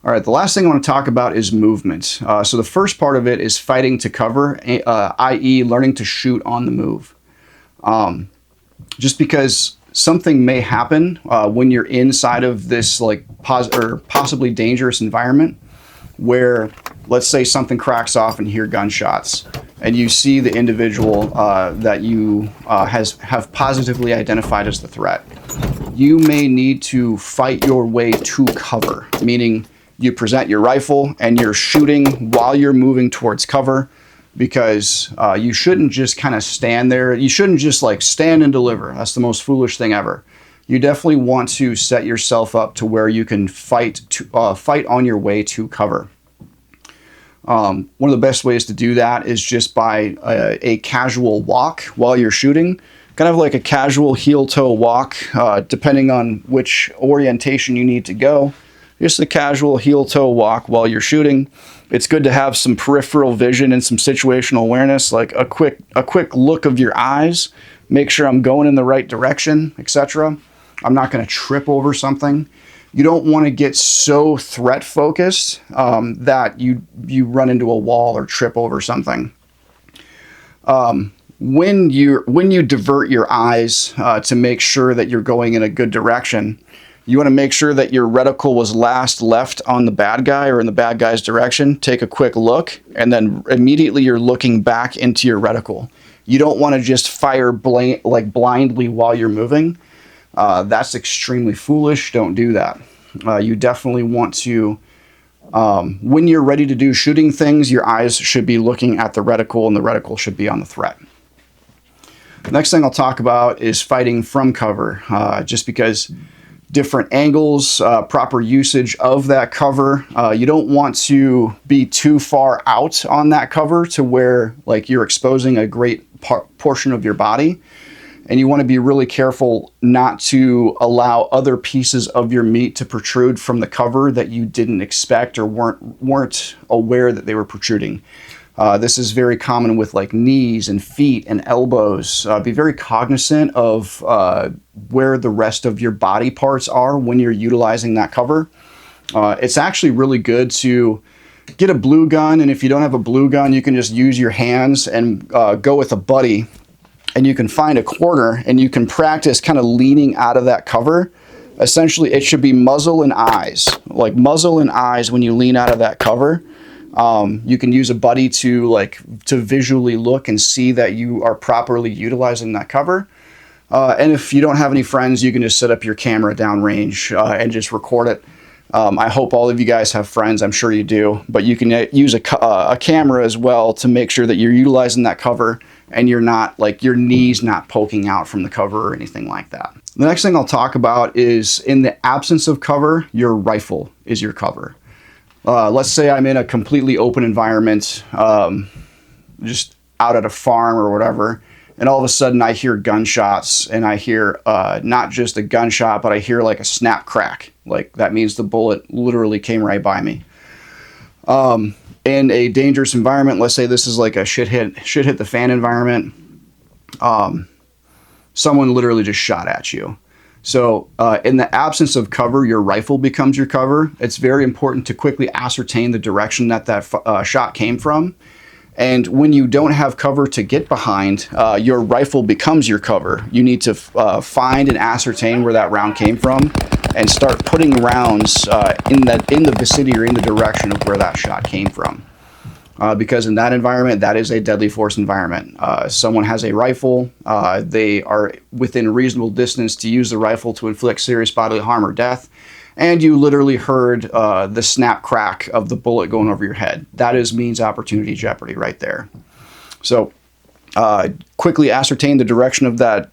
All right, the last thing I want to talk about is movement. So the first part of it is fighting to cover, i.e. learning to shoot on the move. Just because something may happen when you're inside of this like possibly dangerous environment where, let's say, something cracks off and you hear gunshots and you see the individual that you have positively identified as the threat. You may need to fight your way to cover, meaning you present your rifle and you're shooting while you're moving towards cover, because you shouldn't just kind of stand there. You shouldn't just like stand and deliver. That's the most foolish thing ever. You definitely want to set yourself up to where you can fight on your way to cover. One of the best ways to do that is just by a casual walk while you're shooting, kind of like a casual heel-toe walk, depending on which orientation you need to go. Just a casual heel-toe walk while you're shooting. It's good to have some peripheral vision and some situational awareness, like a quick look of your eyes, make sure I'm going in the right direction, etc. I'm not going to trip over something. You don't want to get so threat focused that you run into a wall or trip over something. When you divert your eyes to make sure that you're going in a good direction, you want to make sure that your reticle was last left on the bad guy or in the bad guy's direction. Take a quick look, and then immediately you're looking back into your reticle. You don't want to just fire blindly while you're moving. That's extremely foolish. Don't do that. You definitely want to, when you're ready to do shooting things, your eyes should be looking at the reticle and the reticle should be on the threat. The next thing I'll talk about is fighting from cover, just because different angles, proper usage of that cover. You don't want to be too far out on that cover to where like you're exposing a great portion of your body. And you want to be really careful not to allow other pieces of your meat to protrude from the cover that you didn't expect or weren't aware that they were protruding. This is very common with like knees and feet and elbows. Be very cognizant of where the rest of your body parts are when you're utilizing that cover. It's actually really good to get a blue gun, and if you don't have a blue gun, you can just use your hands and go with a buddy, and you can find a corner and you can practice kind of leaning out of that cover. Essentially, it should be muzzle and eyes, like muzzle and eyes when you lean out of that cover. You can use a buddy to visually look and see that you are properly utilizing that cover. And if you don't have any friends, you can just set up your camera downrange and just record it. I hope all of you guys have friends. I'm sure you do, but you can use a camera as well to make sure that you're utilizing that cover and you're not like your knees not poking out from the cover or anything like that. The next thing I'll talk about is, in the absence of cover, your rifle is your cover. Let's say I'm in a completely open environment, just out at a farm or whatever, and all of a sudden I hear gunshots, and I hear not just a gunshot, but I hear like a snap crack. Like that means the bullet literally came right by me. In a dangerous environment, let's say this is like a shit hit the fan environment, someone literally just shot at you. So in the absence of cover, your rifle becomes your cover. It's very important to quickly ascertain the direction that shot came from. And when you don't have cover to get behind, your rifle becomes your cover. You need to find and ascertain where that round came from and start putting rounds in the vicinity or in the direction of where that shot came from. Because in that environment, that is a deadly force environment. Someone has a rifle, they are within reasonable distance to use the rifle to inflict serious bodily harm or death, and you literally heard the snap crack of the bullet going over your head. That means opportunity jeopardy right there. So quickly ascertain the direction of that,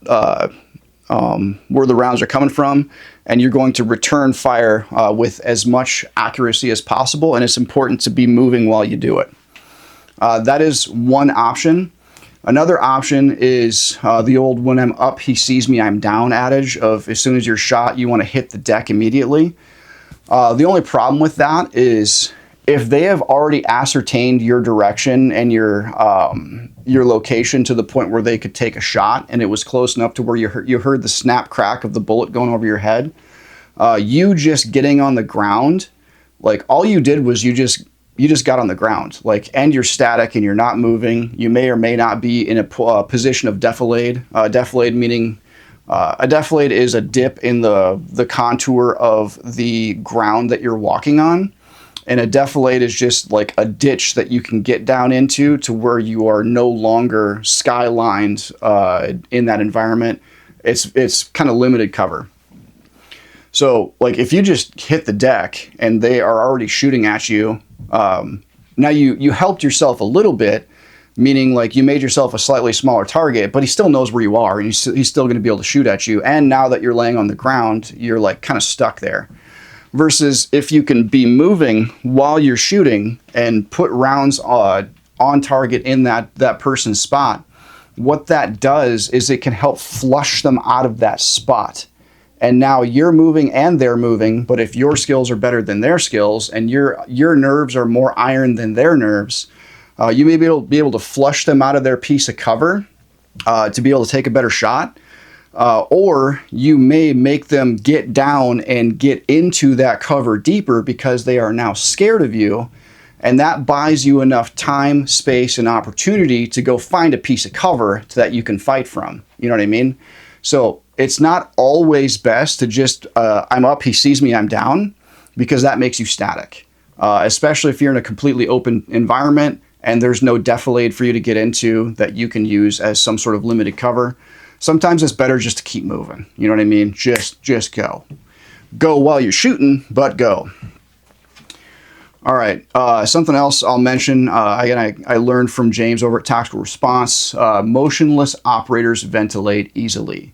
where the rounds are coming from, and you're going to return fire with as much accuracy as possible, and it's important to be moving while you do it. That is one option. Another option is the old "when I'm up, he sees me, I'm down" adage of as soon as you're shot, you want to hit the deck immediately. The only problem with that is if they have already ascertained your direction and your location to the point where they could take a shot, and it was close enough to where you heard the snap crack of the bullet going over your head, you just getting on the ground Like all you did was you just got on the ground, like, and you're static and you're not moving. You may or may not be in a position of defilade. Defilade meaning a defilade is a dip in the contour of the ground that you're walking on. And a defilade is just like a ditch that you can get down into to where you are no longer skylined in that environment. It's kind of limited cover. So like if you just hit the deck and they are already shooting at you, now you helped yourself a little bit, meaning like you made yourself a slightly smaller target, but he still knows where you are and he's still going to be able to shoot at you. And now that you're laying on the ground, you're like kind of stuck there. Versus if you can be moving while you're shooting and put rounds on target in that person's spot, what that does is it can help flush them out of that spot. And now you're moving and they're moving, but if your skills are better than their skills and your nerves are more iron than their nerves, you may be able to flush them out of their piece of cover to be able to take a better shot. Or you may make them get down and get into that cover deeper because they are now scared of you. And that buys you enough time, space, and opportunity to go find a piece of cover that you can fight from. You know what I mean? So it's not always best to just, I'm up, he sees me, I'm down, because that makes you static. Especially if you're in a completely open environment and there's no defilade for you to get into that you can use as some sort of limited cover. Sometimes it's better just to keep moving. You know what I mean? Just go. Go while you're shooting, but go. All right, something else I'll mention, again, I learned from James over at Tactical Response, motionless operators ventilate easily.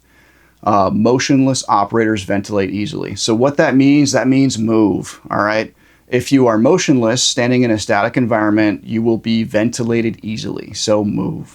Motionless operators ventilate easily. So what that means move, all right? If you are motionless, standing in a static environment, you will be ventilated easily, so move.